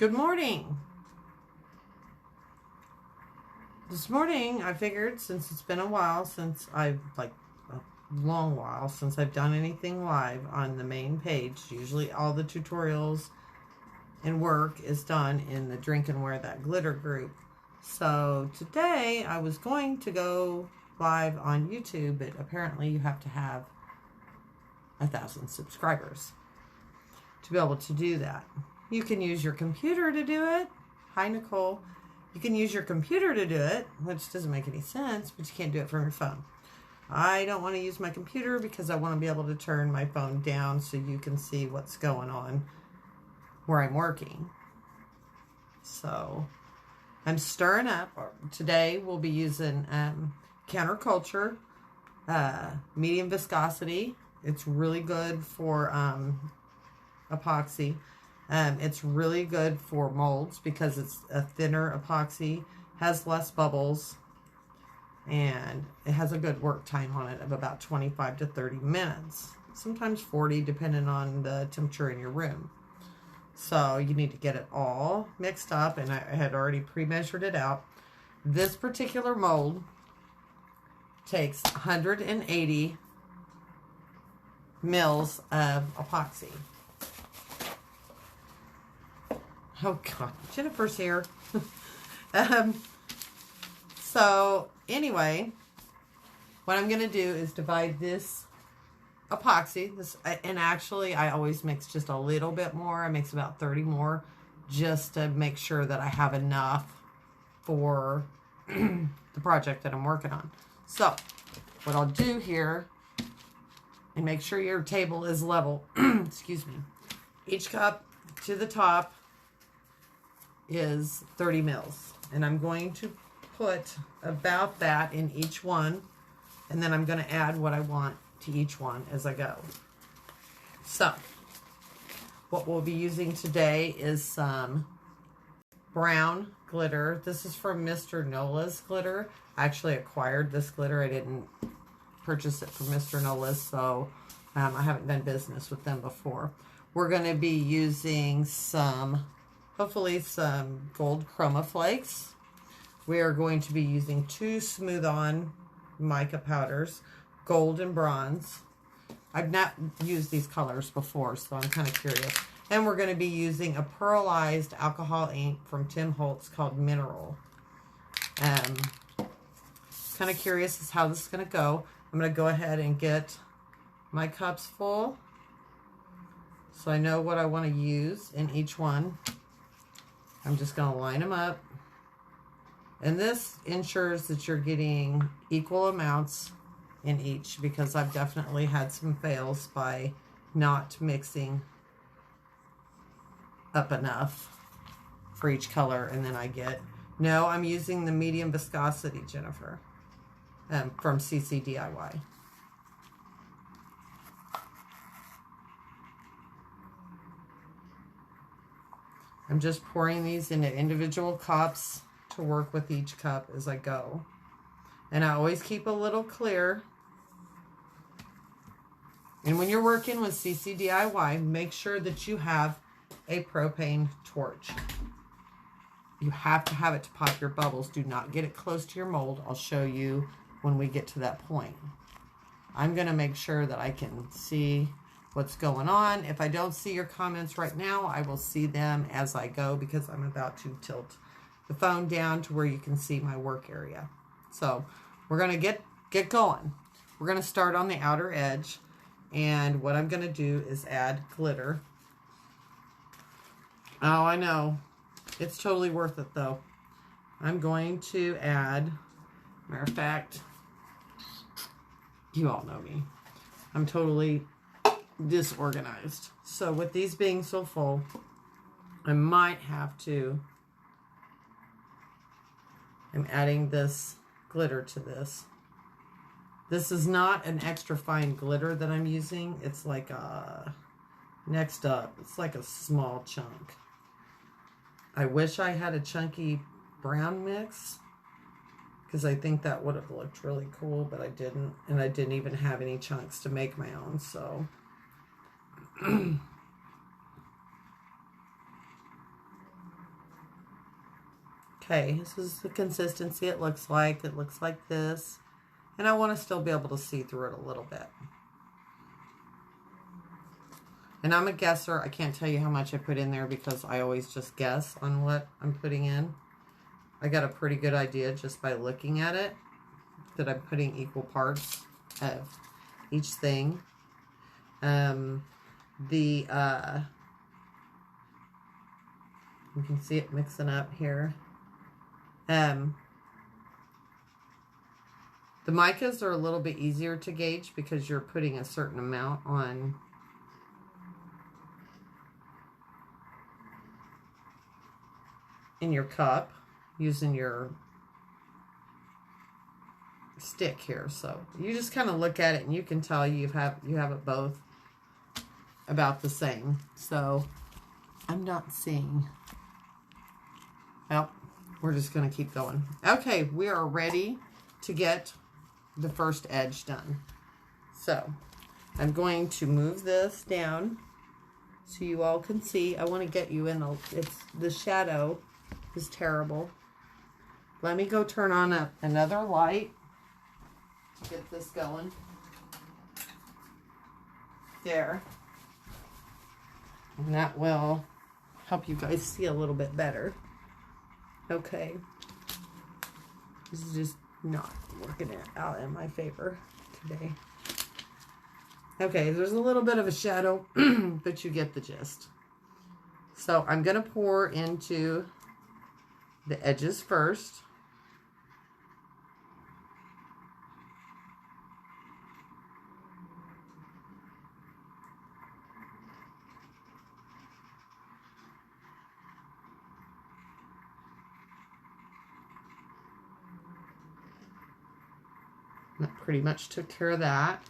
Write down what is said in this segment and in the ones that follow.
Good morning. This morning I figured, since it's been a while since a long while since I've done anything live on the main page. Usually all the tutorials and work is done in the Drink and Wear That Glitter group. So today I was going to go live on YouTube, but apparently you have to have 1,000 subscribers to be able to do that. You can use your computer to do it. Hi, Nicole. You can use your computer to do it, which doesn't make any sense, but you can't do it from your phone. I don't want to use my computer because I want to be able to turn my phone down so you can see what's going on where I'm working. So I'm stirring up. Today we'll be using Counterculture, medium viscosity. It's really good for epoxy. It's really good for molds because it's a thinner epoxy, has less bubbles, and it has a good work time on it of about 25 to 30 minutes. Sometimes 40, depending on the temperature in your room. So you need to get it all mixed up, and I had already pre-measured it out. This particular mold takes 180 mils of epoxy. Oh God, Jennifer's here. So anyway, what I'm going to do is divide this epoxy, and actually I always mix just a little bit more. I mix about 30 more just to make sure that I have enough for the project that I'm working on. So what I'll do here, and make sure your table is level, excuse me, each cup to the top is 30 mils, and I'm going to put about that in each one, and then I'm going to add what I want to each one as I go. So what we'll be using today is some brown glitter. This is from Mr. Nola's glitter. I actually acquired this glitter. I didn't purchase it from Mr. Nola's, so I haven't done business with them before. We're going to be using hopefully some gold chroma flakes. We are going to be using 2 smooth on mica powders, gold and bronze. I've not used these colors before, so I'm kind of curious. And we're going to be using a pearlized alcohol ink from Tim Holtz called Mineral. Kind of curious as how this is going to go. I'm going to go ahead and get my cups full, so I know what I want to use in each one. I'm just going to line them up. And this ensures that you're getting equal amounts in each, because I've definitely had some fails by not mixing up enough for each color, and then no, I'm using the medium viscosity, Jennifer, from CC DIY. I'm just pouring these into individual cups to work with each cup as I go. And I always keep a little clear. And when you're working with CC DIY, make sure that you have a propane torch. You have to have it to pop your bubbles. Do not get it close to your mold. I'll show you when we get to that point. I'm going to make sure that I can see what's going on. If I don't see your comments right now, I will see them as I go, because I'm about to tilt the phone down to where you can see my work area. So we're going to get going. We're going to start on the outer edge, and what I'm going to do is add glitter. Oh, I know. It's totally worth it, though. I'm going to add, matter of fact, you all know me. I'm totally disorganized. So with these being so full, I might have to, I'm adding this glitter to this. This is not an extra fine glitter that I'm using. It's like next up, it's like a small chunk. I wish I had a chunky brown mix, because I think that would have looked really cool, but I didn't. And I didn't even have any chunks to make my own, so Okay, this is the consistency it looks like. It looks like this. And I want to still be able to see through it a little bit. And I'm a guesser. I can't tell you how much I put in there because I always just guess on what I'm putting in. I got a pretty good idea just by looking at it that I'm putting equal parts of each thing. You can see it mixing up here. The micas are a little bit easier to gauge because you're putting a certain amount on in your cup using your stick here. So you just kind of look at it and you can tell you have it both about the same. So I'm not seeing. Well, we're just going to keep going. Okay, we are ready to get the first edge done. So I'm going to move this down so you all can see. I want to get you in the shadow is terrible. Let me go turn on another light. Get this going. There. And that will help you guys see a little bit better. Okay. This is just not working out in my favor today. Okay, there's a little bit of a shadow, but you get the gist. So I'm going to pour into the edges first. That pretty much took care of that.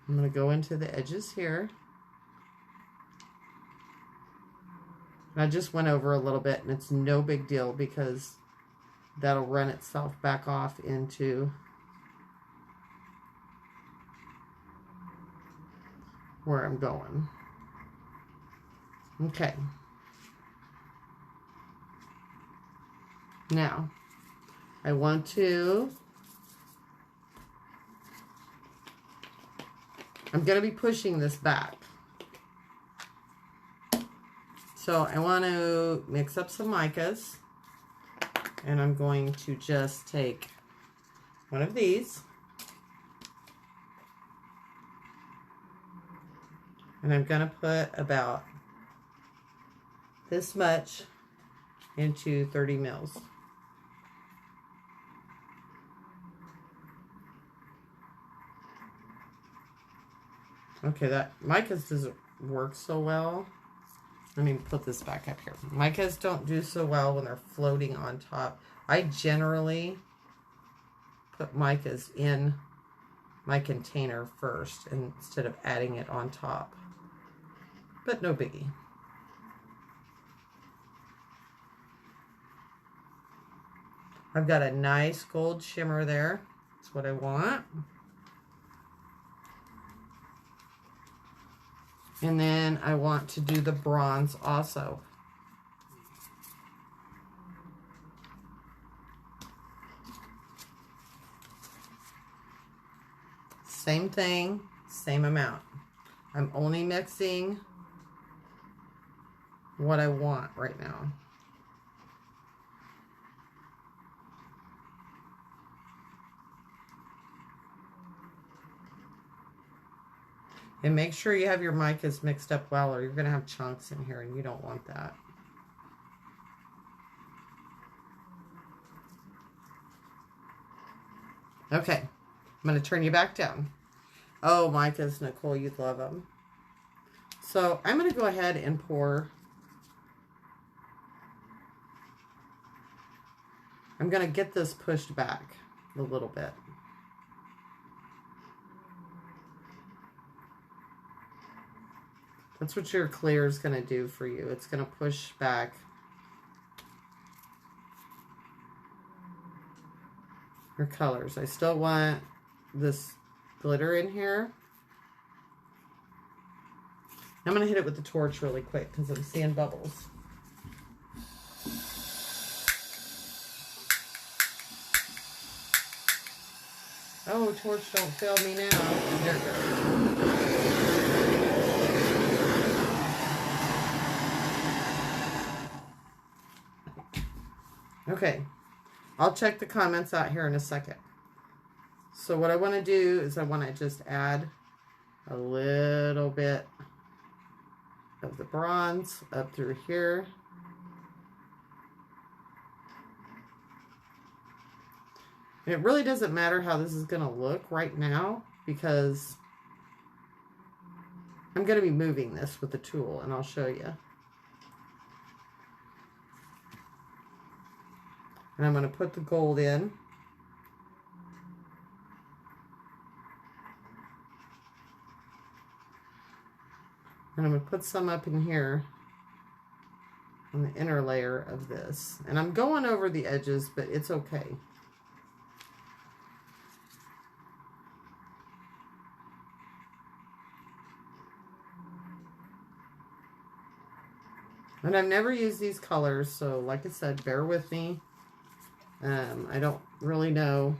I'm going to go into the edges here. I just went over a little bit, and it's no big deal because that'll run itself back off into where I'm going. Okay. Now, I want to... I'm going to be pushing this back. So I want to mix up some micas. And I'm going to just take one of these. And I'm going to put about this much into 30 mils. Okay, that micas doesn't work so well. Let me put this back up here. Micas don't do so well when they're floating on top. I generally put micas in my container first instead of adding it on top. But no biggie. I've got a nice gold shimmer there. That's what I want. And then I want to do the bronze also. Same thing, same amount. I'm only mixing what I want right now. And make sure you have your micas mixed up well, or you're going to have chunks in here, and you don't want that. Okay, I'm going to turn you back down. Oh, micas, Nicole, you'd love them. So I'm going to go ahead and pour. I'm going to get this pushed back a little bit. That's what your clear is going to do for you. It's going to push back your colors. I still want this glitter in here. I'm going to hit it with the torch really quick because I'm seeing bubbles. Oh, torch, don't fail me now. There it goes. Okay. I'll check the comments out here in a second. So what I want to do is I want to just add a little bit of the bronze up through here. And it really doesn't matter how this is going to look right now because I'm going to be moving this with the tool and I'll show you. And I'm going to put the gold in. And I'm going to put some up in here on the inner layer of this. And I'm going over the edges, but it's okay. And I've never used these colors, so like I said, bear with me. I don't really know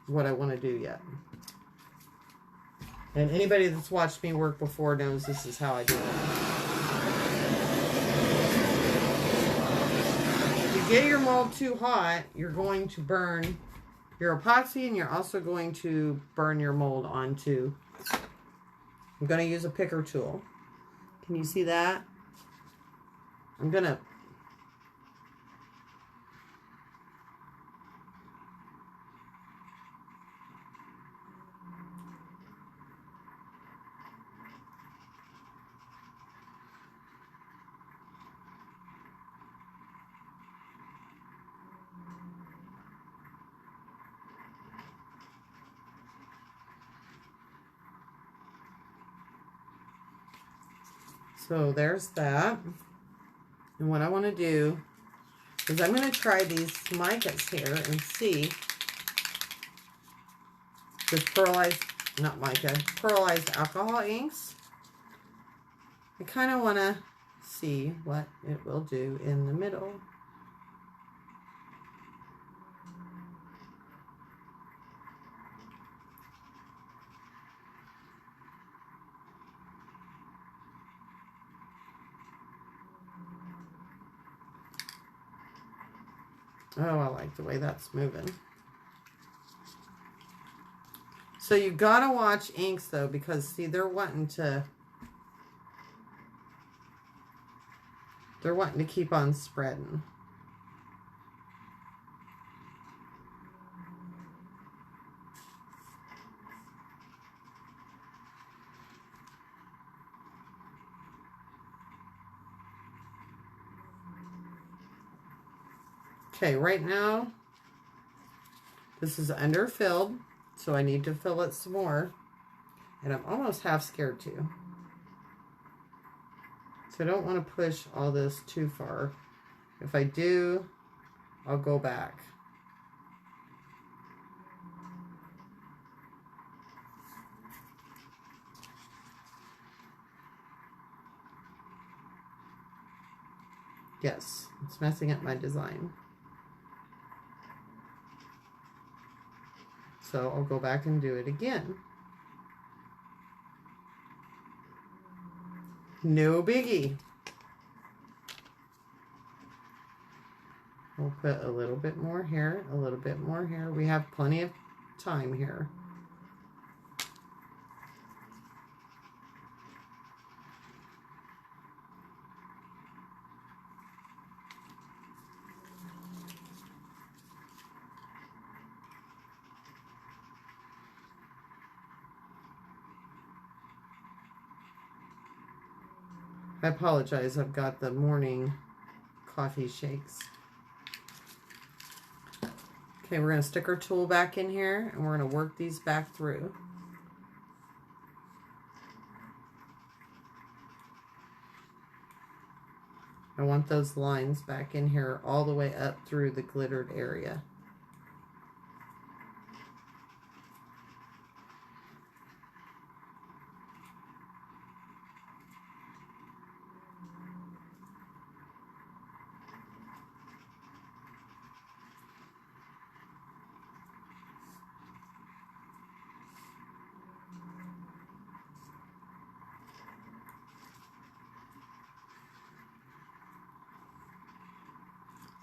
what I want to do yet. And anybody that's watched me work before knows this is how I do it. If you get your mold too hot, you're going to burn your epoxy and you're also going to burn your mold onto. I'm going to use a picker tool. Can you see that? I'm going to So there's that. And what I want to do is I'm going to try these micas here and see this pearlized, not mica, pearlized alcohol inks. I kind of want to see what it will do in the middle. Oh, I like the way that's moving. So you gotta watch inks though, because see, they're wanting to keep on spreading. Okay, right now, this is underfilled, so I need to fill it some more. And I'm almost half scared to. So I don't want to push all this too far. If I do, I'll go back. Yes, it's messing up my design. So I'll go back and do it again. No biggie. We'll put a little bit more here, a little bit more here. We have plenty of time here. I apologize, I've got the morning coffee shakes. Okay, we're going to stick our tool back in here and we're going to work these back through. I want those lines back in here all the way up through the glittered area.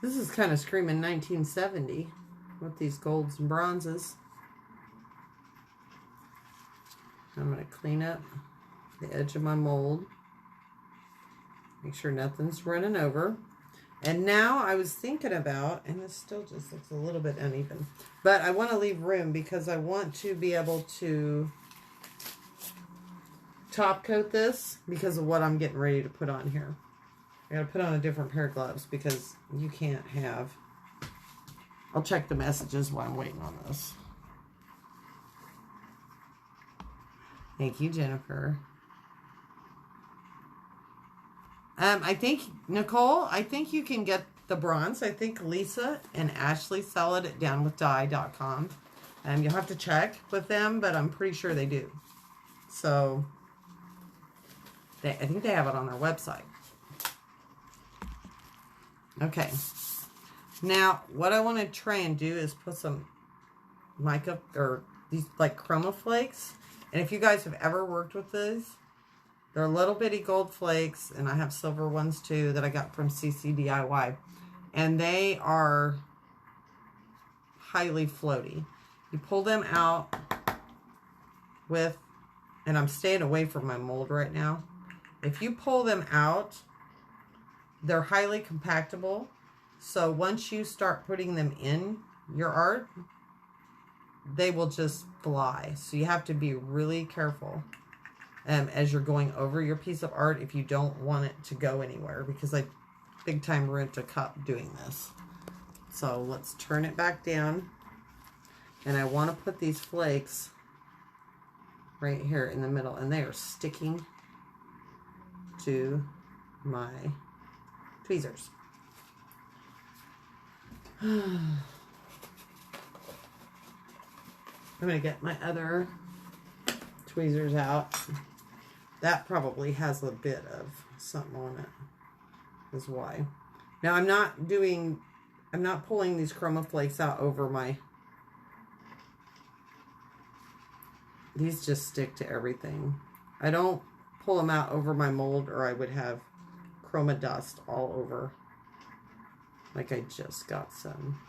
This is kind of screaming 1970 with these golds and bronzes. I'm going to clean up the edge of my mold. Make sure nothing's running over. And now I was thinking about, and this still just looks a little bit uneven, but I want to leave room because I want to be able to top coat this because of what I'm getting ready to put on here. I gotta put on a different pair of gloves because you can't have... I'll check the messages while I'm waiting on this. Thank you, Jennifer. I think, Nicole, I think you can get the bronze. I think Lisa and Ashley sell it at downwithdye.com. You'll have to check with them, but I'm pretty sure they do. So, I think they have it on their website. Okay. Now, what I want to try and do is put some mica, or these like chroma flakes. And if you guys have ever worked with these, they're little bitty gold flakes, and I have silver ones too that I got from CC DIY. And they are highly floaty. You pull them out with, and I'm staying away from my mold right now. If you pull them out, they're highly compactable. So once you start putting them in your art, they will just fly. So you have to be really careful as you're going over your piece of art if you don't want it to go anywhere, because I big time ruined a cup doing this. So let's turn it back down, and I want to put these flakes right here in the middle, and they are sticking to my tweezers. I'm going to get my other tweezers out. That probably has a bit of something on it, is why. Now I'm not pulling these chroma flakes out over my, these just stick to everything. I don't pull them out over my mold, or I would have chroma dust all over, like I just got some.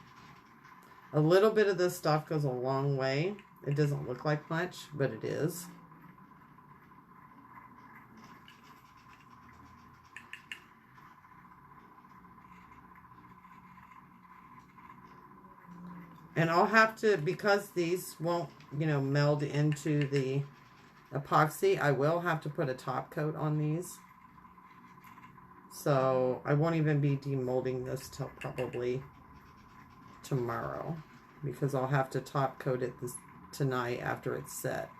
A little bit of this stuff goes a long way. It doesn't look like much, but it is. And I'll have to, because these won't, meld into the epoxy, I will have to put a top coat on these. So I won't even be demolding this till probably tomorrow, because I'll have to top coat it tonight after it's set.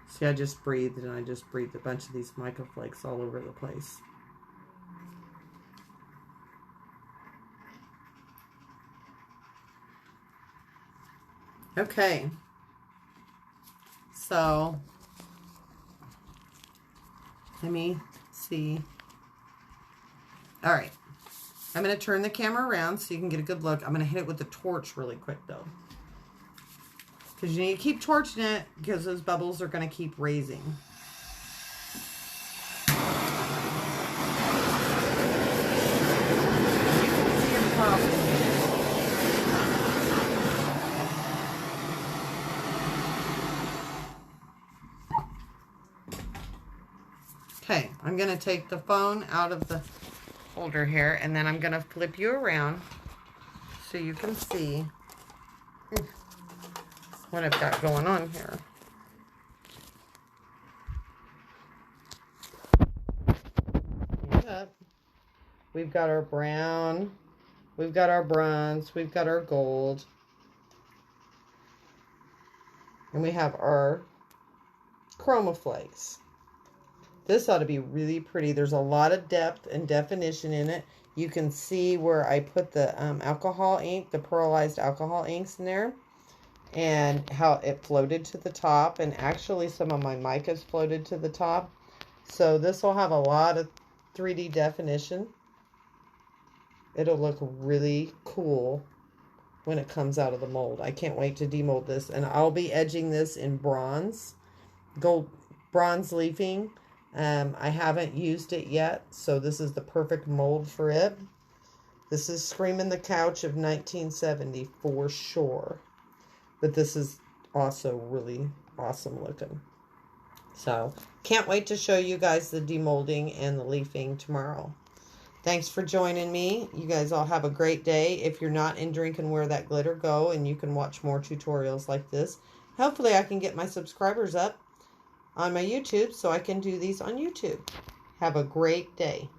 See, I just breathed, and I just breathed a bunch of these mica flakes all over the place. Okay, so let me see. All right, I'm going to turn the camera around so you can get a good look. I'm going to hit it with the torch really quick though, because you need to keep torching it because those bubbles are going to keep raising. You can see them popping. Okay, I'm going to take the phone out of the holder here, and then I'm going to flip you around so you can see what I've got going on here. Stand up. We've got our brown, we've got our bronze, we've got our gold, and we have our chroma flakes. This ought to be really pretty. There's a lot of depth and definition in it. You can see where I put the alcohol ink, the pearlized alcohol inks in there, and how it floated to the top. And actually some of my micas floated to the top. So this will have a lot of 3D definition. It'll look really cool when it comes out of the mold. I can't wait to demold this. And I'll be edging this in bronze, gold, bronze leafing. I haven't used it yet, so this is the perfect mold for it. This is Screamin' the Couch of 1970 for sure. But this is also really awesome looking. So, can't wait to show you guys the demolding and the leafing tomorrow. Thanks for joining me. You guys all have a great day. If you're not in Drink and Wear That Glitter, go and you can watch more tutorials like this. Hopefully I can get my subscribers up on my YouTube so I can do these on YouTube. Have a great day.